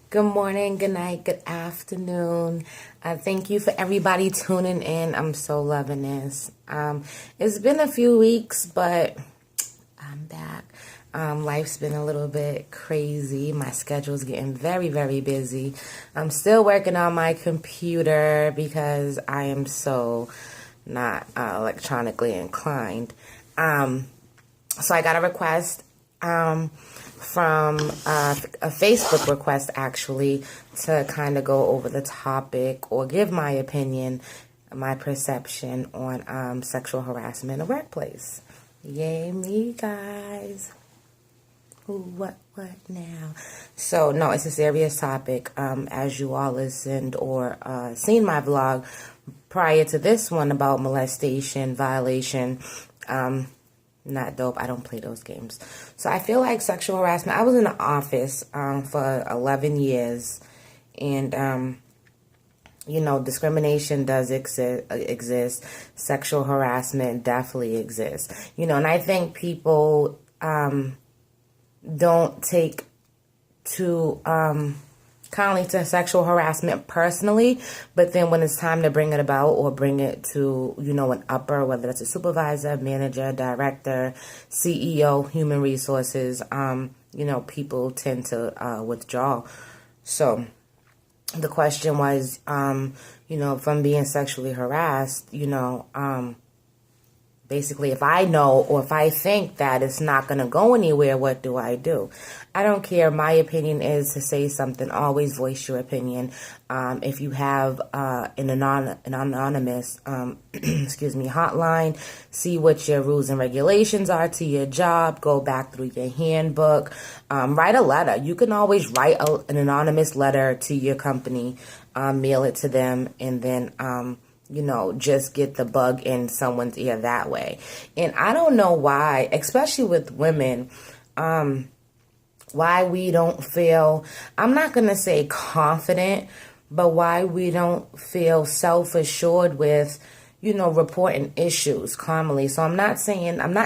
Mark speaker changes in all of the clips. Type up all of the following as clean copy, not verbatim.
Speaker 1: Good morning, good night, good afternoon. Thank you for everybody tuning in. I'm so loving this. It's been a few weeks, but I'm back. Life's been a little bit crazy. My schedule's getting very, very busy. I'm still working on my computer because I am so not electronically inclined. So I got a request from a Facebook request, actually, to kind of go over the topic or give my opinion, my perception on sexual harassment in the workplace. Yay me, guys. Who, what now? So, no, it's a serious topic. As you all listened or seen my vlog prior to this one about molestation, violation, not dope. I don't play those games. So I feel like sexual harassment. I was in the office for 11 years. And, discrimination does exist. Sexual harassment definitely exists. And I think people don't take to kindly to sexual harassment personally, but then when it's time to bring it about or bring it to, an upper, whether it's a supervisor, manager, director, CEO, human resources, people tend to withdraw. So the question was, if I'm being sexually harassed, basically, if I know or if I think that it's not going to go anywhere, what do I do? I don't care. My opinion is to say something. Always voice your opinion. If you have an anonymous hotline, see what your rules and regulations are to your job. Go back through your handbook. Write a letter. You can always write an anonymous letter to your company, mail it to them, and then just get the bug in someone's ear that way. And I don't know why, especially with women, why we don't feel, I'm not going to say confident, but why we don't feel self-assured with, reporting issues commonly. So I'm not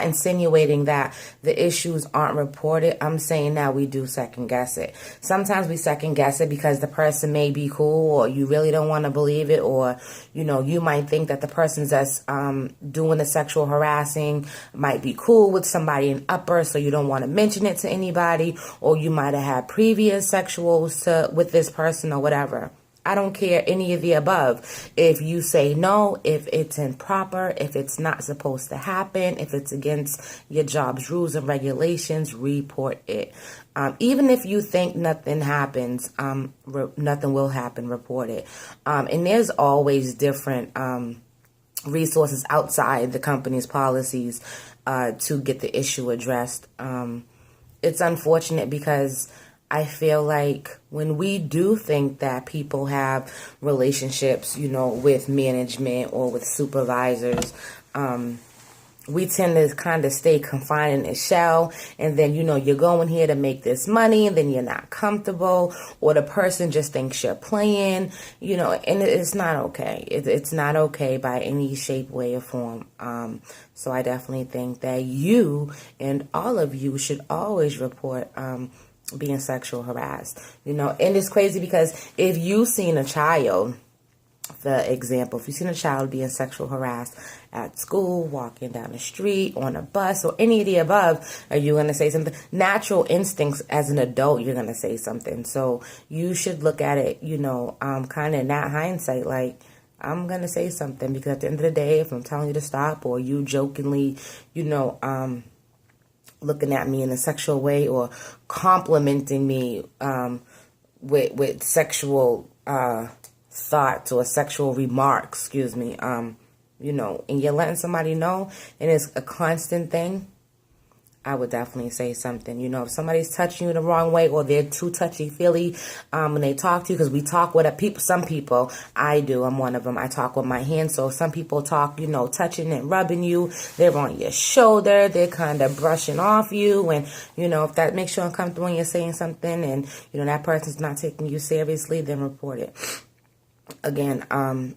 Speaker 1: insinuating that the issues aren't reported. I'm saying that we do second guess it. Sometimes we second guess it because the person may be cool or you really don't want to believe it, or, you might think that the person that's doing the sexual harassing might be cool with somebody in upper, so you don't want to mention it to anybody, or you might have had previous sexuals with this person or whatever. I don't care any of the above. If you say no, if it's improper, if it's not supposed to happen, if it's against your job's rules and regulations, report it. Even if you think nothing happens, nothing will happen, report it. And there's always different resources outside the company's policies to get the issue addressed. It's unfortunate because I feel like when we do think that people have relationships, with management or with supervisors, we tend to kind of stay confined in a shell. And then, you're going here to make this money and then you're not comfortable, or the person just thinks you're playing, and it's not okay. It's not okay by any shape, way, or form. So I definitely think that you and all of you should always report being sexual harassed, and it's crazy because if you've seen a child, for example, if you've seen a child being sexual harassed at school, walking down the street, on a bus, or any of the above, are you going to say something? Natural instincts as an adult, you're going to say something. So you should look at it, kind of in that hindsight, like, I'm going to say something, because at the end of the day, if I'm telling you to stop, or you jokingly, looking at me in a sexual way or complimenting me with sexual thoughts or sexual remarks, and you're letting somebody know, and it's a constant thing, I would definitely say something. If somebody's touching you the wrong way, or they're too touchy-feely when they talk to you, because we talk with some people, I do, I'm one of them, I talk with my hands. So some people talk, touching and rubbing you, they're on your shoulder, they're kind of brushing off you, and, if that makes you uncomfortable when you're saying something, and, that person's not taking you seriously, then report it. Again,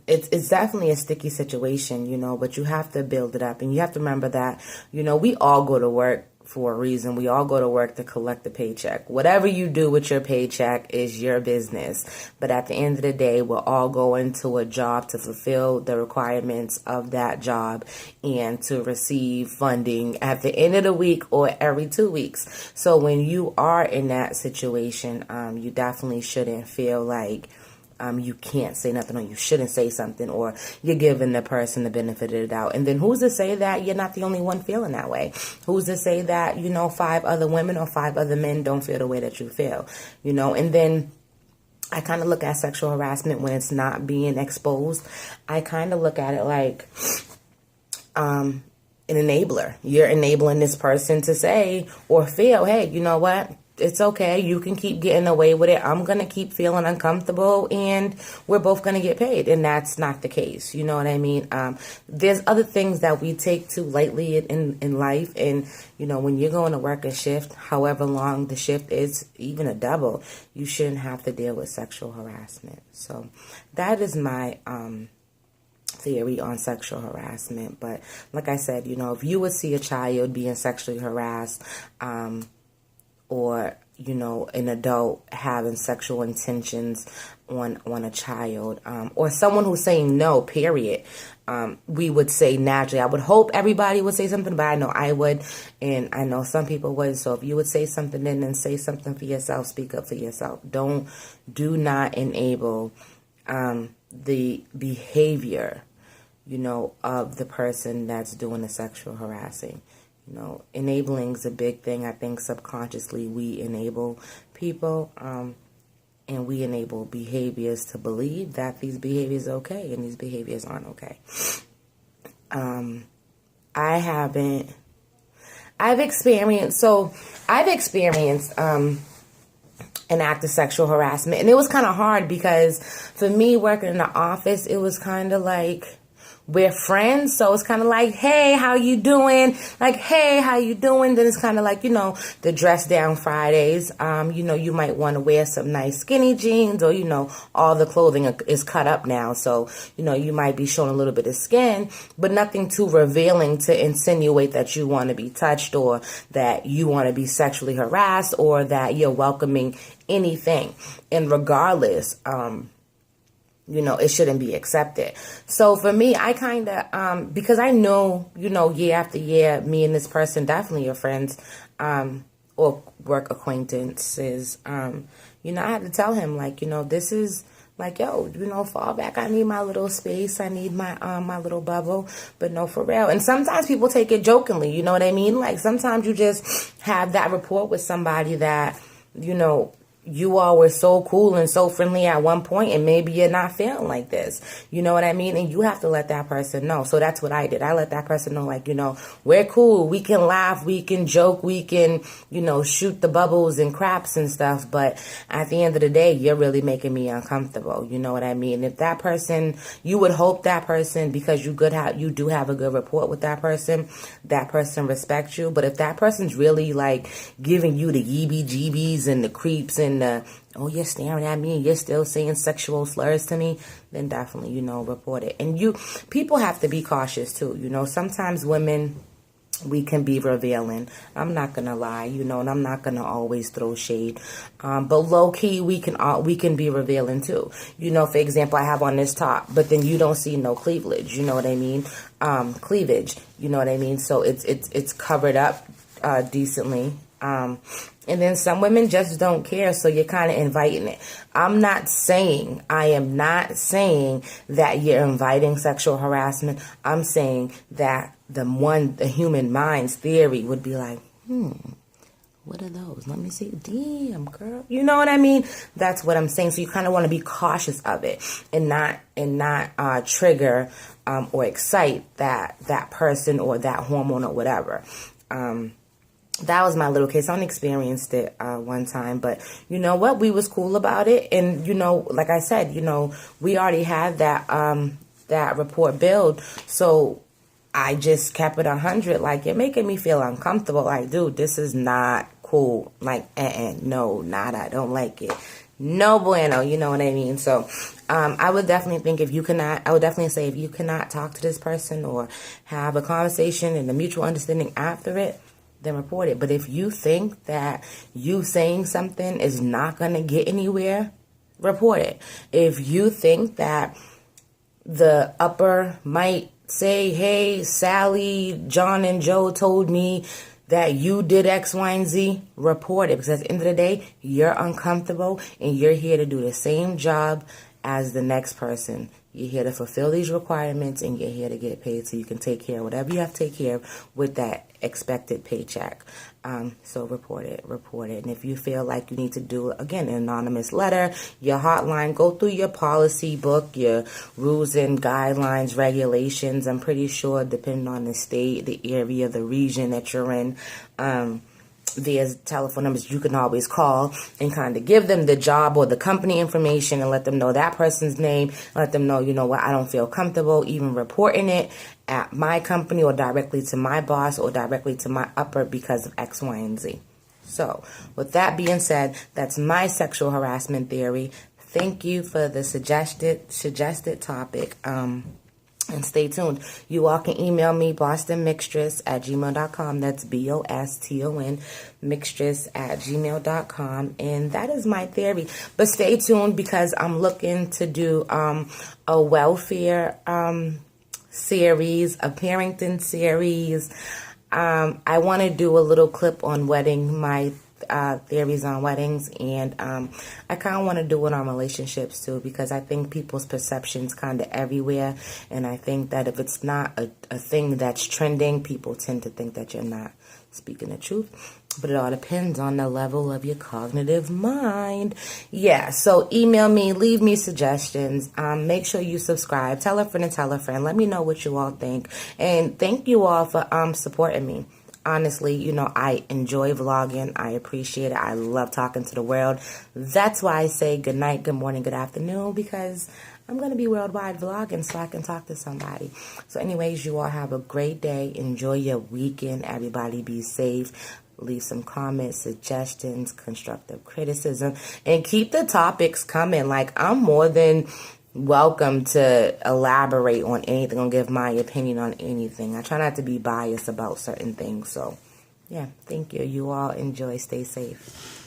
Speaker 1: it's definitely a sticky situation, but you have to build it up, and you have to remember that, we all go to work for a reason. We all go to work to collect a paycheck. Whatever you do with your paycheck is your business. But at the end of the day, we're all going to a job to fulfill the requirements of that job and to receive funding at the end of the week or every 2 weeks. So when you are in that situation, you definitely shouldn't feel like you can't say nothing, or you shouldn't say something, or you're giving the person the benefit of the doubt. And then who's to say that you're not the only one feeling that way? Who's to say that, 5 other women or 5 other men don't feel the way that you feel? And then I kind of look at sexual harassment when it's not being exposed. I kind of look at it like an enabler. You're enabling this person to say or feel, hey, you know what? It's okay. You can keep getting away with it. I'm going to keep feeling uncomfortable, and we're both going to get paid. And that's not the case. You know what I mean? There's other things that we take too lightly in life. And, when you're going to work a shift, however long the shift is, even a double, you shouldn't have to deal with sexual harassment. So that is my theory on sexual harassment. But like I said, if you would see a child being sexually harassed, or, an adult having sexual intentions on a child, or someone who's saying no, period, we would say naturally. I would hope everybody would say something, but I know I would, and I know some people would. So if you would say something, then say something for yourself. Speak up for yourself. Do not enable the behavior, of the person that's doing the sexual harassing. Enabling is a big thing. I think subconsciously we enable people, and we enable behaviors to believe that these behaviors are okay, and these behaviors aren't okay. I've experienced an act of sexual harassment, and it was kind of hard because for me, working in the office, it was kind of like, we're friends, so it's kind of like, hey, how you doing? Like, hey, how you doing? Then it's kind of like, the dress down Fridays. You might want to wear some nice skinny jeans, or, all the clothing is cut up now. So, you might be showing a little bit of skin, but nothing too revealing to insinuate that you want to be touched, or that you want to be sexually harassed, or that you're welcoming anything. And regardless, it shouldn't be accepted. So for me, I kind of, because I know, year after year, me and this person definitely are friends, or work acquaintances. I had to tell him, like, this is like, yo, fall back. I need my little space. I need my little bubble, but no, for real. And sometimes people take it jokingly. You know what I mean? Like, sometimes you just have that rapport with somebody that, you all were so cool and so friendly at one point, and maybe you're not feeling like this. You know what I mean? And you have to let that person know. So that's what I did. I let that person know, like, we're cool. We can laugh. We can joke. We can, shoot the bubbles and craps and stuff. But at the end of the day, you're really making me uncomfortable. You know what I mean? If that person, you would hope that person, because you do have a good rapport with that person respects you. But if that person's really like giving you the yeebie-jeebies and the creeps and oh, you're staring at me and you're still saying sexual slurs to me, then definitely, report it. And people have to be cautious too. Sometimes women, we can be revealing. I'm not going to lie, and I'm not going to always throw shade. But low key, we can be revealing too. For example, I have on this top, but then you don't see no cleavage. You know what I mean? Cleavage. You know what I mean? So it's covered up decently. And then some women just don't care, so you're kind of inviting it. I am not saying that you're inviting sexual harassment. I'm saying that the human mind's theory would be like, what are those? Let me see. Damn, girl. You know what I mean? That's what I'm saying. So you kind of want to be cautious of it and not trigger or excite that person or that hormone or whatever. That was my little case. I only experienced it one time, but you know what? We was cool about it, and like I said, we already had that report build, so I just kept it 100. Like, you're making me feel uncomfortable. Like, dude, this is not cool. Like, no, nada. I don't like it. No bueno. You know what I mean? So, I would definitely think if you cannot talk to this person or have a conversation and a mutual understanding after it, then report it. But if you think that you saying something is not going to get anywhere, report it. If you think that the upper might say, hey, Sally, John, and Joe told me that you did X, Y, and Z, report it. Because at the end of the day, you're uncomfortable and you're here to do the same job as the next person. You're here to fulfill these requirements and you're here to get paid so you can take care of whatever you have to take care of with that expected paycheck. So report it. And if you feel like you need to do, again, an anonymous letter, your hotline, go through your policy book, your rules and guidelines, regulations. I'm pretty sure, depending on the state, the area, the region that you're in, there's telephone numbers you can always call and kind of give them the job or the company information and let them know that person's name. Let them know, you know what, I don't feel comfortable even reporting it at my company or directly to my boss or directly to my upper because of X, Y, and Z. So with that being said, that's my sexual harassment theory. Thank you for the suggested topic. And stay tuned. You all can email me, bostonmixtress@gmail.com. That's BOSTON, mixtress@gmail.com. And that is my theory. But stay tuned because I'm looking to do a welfare series, a parenting series. I want to do a little clip on wedding, my theories on weddings, and I kind of want to do it on relationships too, because I think people's perceptions kind of everywhere, and I think that if it's not a thing that's trending, people tend to think that you're not speaking the truth. But it all depends on the level of your cognitive mind. Yeah, so email me, leave me suggestions. Make sure you subscribe. Tell a friend and tell a friend. Let me know what you all think. And thank you all for supporting me. Honestly, you know, I enjoy vlogging. I appreciate it. I love talking to the world. That's why I say good night, good morning, good afternoon, because I'm going to be worldwide vlogging so I can talk to somebody. So anyways, you all have a great day. Enjoy your weekend. Everybody be safe. Leave some comments, suggestions, constructive criticism, and keep the topics coming. Like, I'm more than welcome to elaborate on anything, or give my opinion on anything. I try not to be biased about certain things. So, yeah, thank you. You all enjoy. Stay safe.